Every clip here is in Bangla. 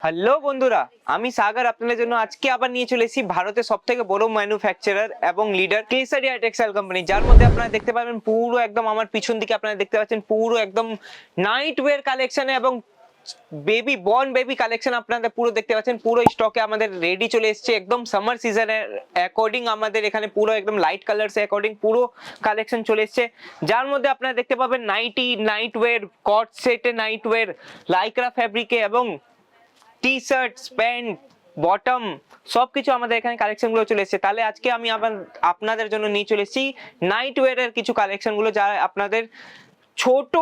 হ্যালো বন্ধুরা, আমি সাগর আপনাদের জন্য আজকে আবার নিয়ে চলে এসেছি ভারতের সবথেকে বড় ম্যানুফ্যাকচারার এবং লিডার কেসারিয়া টেক্সটাইল কোম্পানি, যার মধ্যে আপনারা দেখতে পাবেন পুরো একদম আমার পিছন দিকে আপনারা দেখতে পাচ্ছেন পুরো একদম নাইট ওয়্যার কালেকশন এবং বেবি কালেকশন আপনাদের পুরো দেখতে পাচ্ছেন। পুরো স্টকে আমাদের রেডি চলে এসেছে একদম সামার সিজনের অ্যাকর্ডিং। আমাদের এখানে পুরো একদম লাইট কালার্স অ্যাকর্ডিং পুরো কালেকশন চলে এসেছে, যার মধ্যে আপনারা দেখতে পাবেন নাইট ওয়্যার, কট সেটে নাইট ওয়্যার, লাইক্রা ফ্যাব্রিকে এবং টি শার্ট, প্যান্ট, বটম সবকিছু আমাদের এখানে কালেকশন গুলো চলে এসেছে। তাহলে আজকে আমি আবার আপনাদের জন্য নিয়ে চলে এসেছি নাইট ওয়্যারের কিছু কালেকশন গুলো, যা আপনাদের ছোট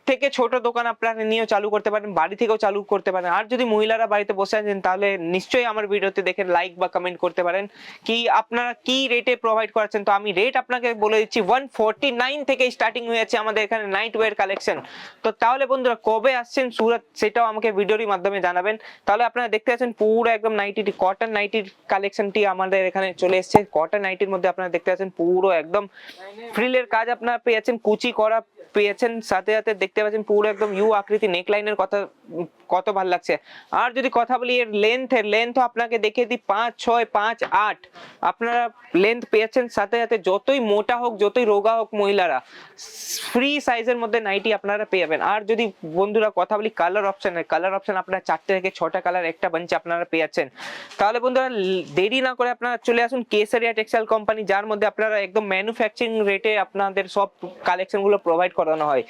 থেকে ছোট দোকান আপনারা নিয়েও চালু করতে পারেন, বাড়ি থেকেও চালু করতে পারেন। আর যদি মহিলারা বাড়িতে বসে আছেন তাহলে নিশ্চয়ই আমার ভিডিওতে দেখে লাইক বা কমেন্ট করতে পারেন কি আপনারা কি রেটে প্রোভাইড করাচ্ছেন। তো আমি রেট আপনাকে বলে দিচ্ছি, 149 থেকে স্টার্টিং হয়েছে আমাদের এখানে নাইট ওয়্যার কালেকশন। তো তাহলে বন্ধুরা কবে আসছেন সুরত সেটাও আমাকে ভিডিওর মাধ্যমে জানাবেন। তাহলে আপনারা দেখতে পাচ্ছেন পুরো একদম নাইটি, কটন নাইটির কালেকশনটি আমাদের এখানে চলে এসেছে। কটন নাইটির মধ্যে আপনারা দেখতে পাচ্ছেন পুরো একদম ফ্রিলের কাজ আপনারা পেয়েছেন, কুচি করা পেয়েছেন, সাথে সাথে দেখতে পাচ্ছেন পুরো একদম ইউ আকৃতি নেকলাইনের কথা কত ভালো লাগছে। আর যদি কথা বলি এর লেন্থ আপনাকে দেখিয়ে দিই 5, 6, 5, 8 আপনারা লেন্থ পেয়েছেন। সাথে সাথে যতই মোটা হোক যতই রোগা হোক মহিলারা ফ্রি সাইজের মধ্যে নাইটি আপনারা পেয়ে যাবেন। আর যদি বন্ধুরা কথা বলি কালার অপশন আপনারা 4টে থেকে 6টা কালার একটা বাঞ্চে আপনারা পেয়ে যাচ্ছেন। তাহলে বন্ধুরা দেরি না করে আপনারা চলে আসুন কেসারিয়া টেক্সটাইল কোম্পানি, যার মধ্যে আপনারা একদম ম্যানুফ্যাকচারিং রেটে আপনাদের সব কালেকশন গুলো প্রোভাইড করানো হয়।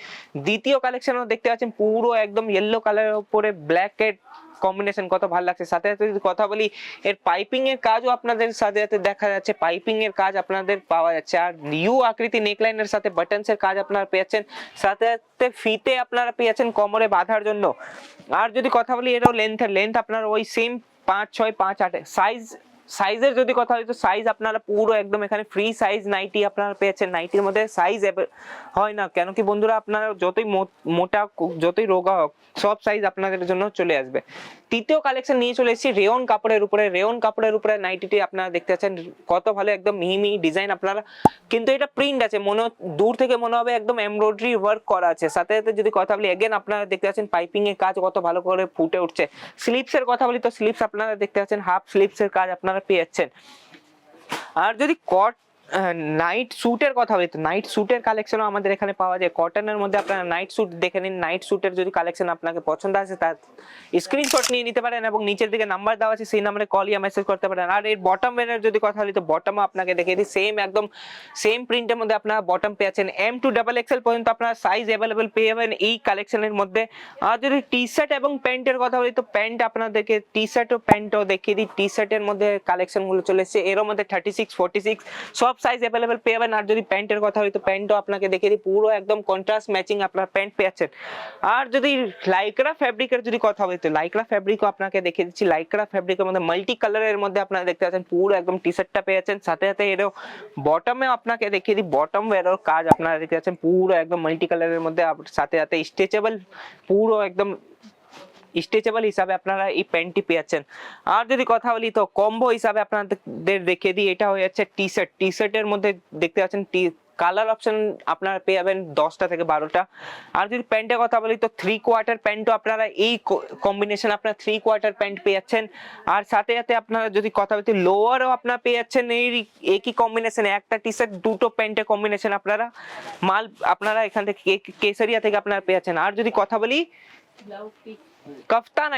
দ্বিতীয় কালেকশনও দেখতে পাচ্ছেন পুরো একদম ইয়েলো কালারের উপরে ব্ল্যাক এর কম্বিনেশন কত ভালো লাগছে। সাথে সাথে যদি কথা বলি এর পাইপিং এর কাজও আপনাদের সাথে সাথে দেখা যাচ্ছে, পাইপিং এর কাজ আপনাদের পাওয়া যাচ্ছে। আর ইউ আকৃতি নেকলাইনের সাথে বাটনস এর কাজ আপনারা পেয়েছেন, সাথে সাথে ফিতে আপনারা পেয়েছেন কোমরে বাঁধার জন্য। আর যদি কথা বলি এরও লেন্থ আপনারা ওই সেম 5, 6, 5, 8 সাইজের যদি কথা হয় তো সাইজ আপনারা পুরো একদম এখানে ফ্রি সাইজ নাইটি আপনারা পেয়েছেন। নাইটির মধ্যে সাইজ হয় না, কেন কি বন্ধুরা আপনারা যতই মোটা যতই রোগা হোক সব সাইজ আপনাদের জন্য চলে আসবে। তৃতীয় কালেকশন নিয়ে চলে এসেছি রেয়ন কাপড়ের উপরে নাইটিটি আপনারা দেখতে পাচ্ছেন কত ভালো একদম মিহি ডিজাইন আপনারা, কিন্তু এটা প্রিন্ট আছে, দূর থেকে মনে হবে একদম এমব্রয়ডারি ওয়ার্ক করা আছে। সাথে সাথে যদি কথা বলি এগেন আপনারা দেখতে পাচ্ছেন পাইপিং এর কাজ কত ভালো করে ফুটে উঠছে। স্লিপস এর কথা বলি তো স্লিপস আপনারা দেখতে পাচ্ছেন হাফ স্লিপস এর কাজ আপনারা পেয়ে যাচ্ছেন। আর যদি নাইট স্যুটের কথা বলি তো নাইট স্যুটের কালেকশনও আমাদের এখানে পাওয়া যায়। কটনের মধ্যে আপনারা নাইট স্যুট দেখে নিন, নাইট স্যুটের যদি কালেকশন আপনাকে পছন্দ আছে তার স্ক্রিনশট নিয়ে নিতে পারেন এবং নিচের দিকে নাম্বার দেওয়া আছে সেই নাম্বারে কল ইয়া মেসেজ করতে পারেন। আর এর বটম ওয়্যারের যদি কথা বলি তো বটমও আপনাকে দেখিয়ে দিই, একদম সেম প্রিন্টের মধ্যে আপনারা বটম পেয়েছেন। M to XXL পর্যন্ত আপনারা সাইজ অ্যাভেলেবেল পেয়ে যাবেন এই কালেকশনের মধ্যে। আর যদি টি শার্ট এবং প্যান্টের কথা বলি তো প্যান্ট আপনাদেরকে টি শার্ট ও প্যান্টও দেখিয়ে দিই। টি শার্টের মধ্যে কালেকশন গুলো চলে এসেছে, এর মধ্যে 36, 46 সব সাইজ অ্যাভেলেবেল পেয়ে যাবেন। আর যদি প্যান্টের কথা হয় তো প্যান্টও আপনাকে দেখিয়ে দিই, পুরো একদম কন্ট্রাস্ট ম্যাচিং আপনার প্যান্ট পেয়েছেন। আর যদি লাইক্রা ফ্যাব্রিকের যদি কথা হয় তো লাইক্রা ফ্যাব্রিকও আপনাকে দেখিয়ে দিচ্ছি। লাইক্রা ফ্যাব্রিকের মধ্যে মাল্টি কালারের মধ্যে আপনারা দেখতে পাচ্ছেন পুরো একদম টি শার্টটা পেয়েছেন। সাথে সাথে এরও বটমে আপনাকে দেখিয়ে দিই, বটম ওয়্যারের কাজ আপনারা দেখতে পাচ্ছেন পুরো একদম মাল্টি কালারের মধ্যে। সাথে সাথে স্ট্রেচেবল, পুরো একদম স্ট্রেচেবল হিসাবে আপনারা এই প্যান্টটি পেয়েছেন। আর যদি কথা বলি তো কম্বো হিসাবে আপনাদের দেখিয়ে দিই, এটা হয়ে যাচ্ছে টি শার্টের মধ্যে দেখতে পাচ্ছেন কালার অপশন আপনারা পেয়ে যাবেন 10টা থেকে 12টা। আর যদি প্যান্টের কথা বলি তো 3/4 প্যান্টও আপনারা এই কম্বিনেশন আপনারা 3/4 প্যান্ট পেয়ে যাচ্ছেন। আর সাথে সাথে আপনারা যদি কথা বলি লোয়ারও আপনারা পেয়ে যাচ্ছেন এই একই কম্বিনেশনে, একটা টি শার্ট দুটো প্যান্টের কম্বিনেশন আপনারা এখান থেকে কেসারিয়া থেকে আপনারা পেয়ে যাচ্ছেন। আর যদি কথা বলি কাফতান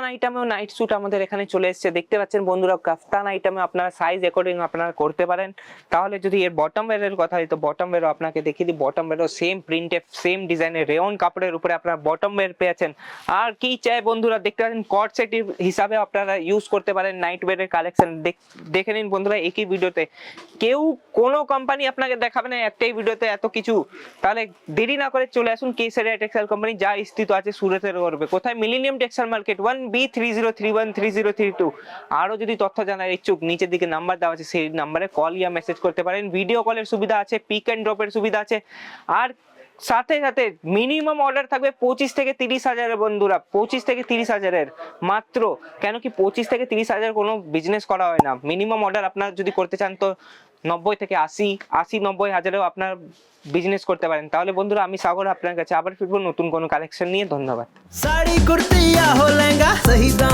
আইটেমেও নাইট স্যুট আমাদের এখানে চলে এসেছে, দেখতে পাচ্ছেন বন্ধুরা। কাফতান আইটেমে আপনারা সাইজ অ্যাকর্ডিং আপনারা করতে পারেন। তাহলে যদি এর বটম ওয়্যারের কথা হয় তো বটম ওয়্যারও আপনাকে দেখিয়ে দিই, বটম ওয়্যারও সেম প্রিন্টে সেম ডিজাইনের রেয়ন কাপড়ের উপরে আপনারা বটম ওয়্যার পেয়েছেন। আর কি চাই বন্ধুরা, দেখতে পাচ্ছেন কট সেট হিসাবে আপনারা ইউজ করতে পারেন নাইট ওয়্যারের কালেকশন। দেখে নিন বন্ধুরা একই ভিডিওতে, কোনো কোম্পানি আপনাকে দেখাবে না একটাই ভিডিওতে এত কিছু। তাহলে দেরি না করে চলে আসুন কেসারিয়া টেক্সটাইল কোম্পানি, যা স্থিত আছে সুরতের গর্বে, কোথায় মিলেনিয়াম টেক্সটাইল মার্কেট 1B30313032। আরো যদি তথ্য জানার ইচ্ছুক নিচের দিকে নাম্বার দেওয়া আছে সেই নাম্বারে কল ইয়া মেসেজ করতে পারেন। ভিডিও কলের সুবিধা আছে, পিক এন্ড ড্রপের সুবিধা আছে। আর সাথে সাথে মিনিমাম অর্ডার থাকবে 25 থেকে 30 হাজারের বন্ধুরা, 25 থেকে 30 হাজারের মাত্র। কেন কি 25 থেকে 30 হাজার কোনো বিজনেস করা হয় না, মিনিমাম অর্ডার আপনারা যদি করতে চান তো 90 থেকে 80 90 হাজারেও আপনার বিজনেস করতে পারেন। তাহলে বন্ধুরা আমি সাগর আপনার কাছে আবার ফিরবো নতুন কোনো কালেকশন নিয়ে। ধন্যবাদ। साड़ी कुर्ती या हो लहंगा, सही दाम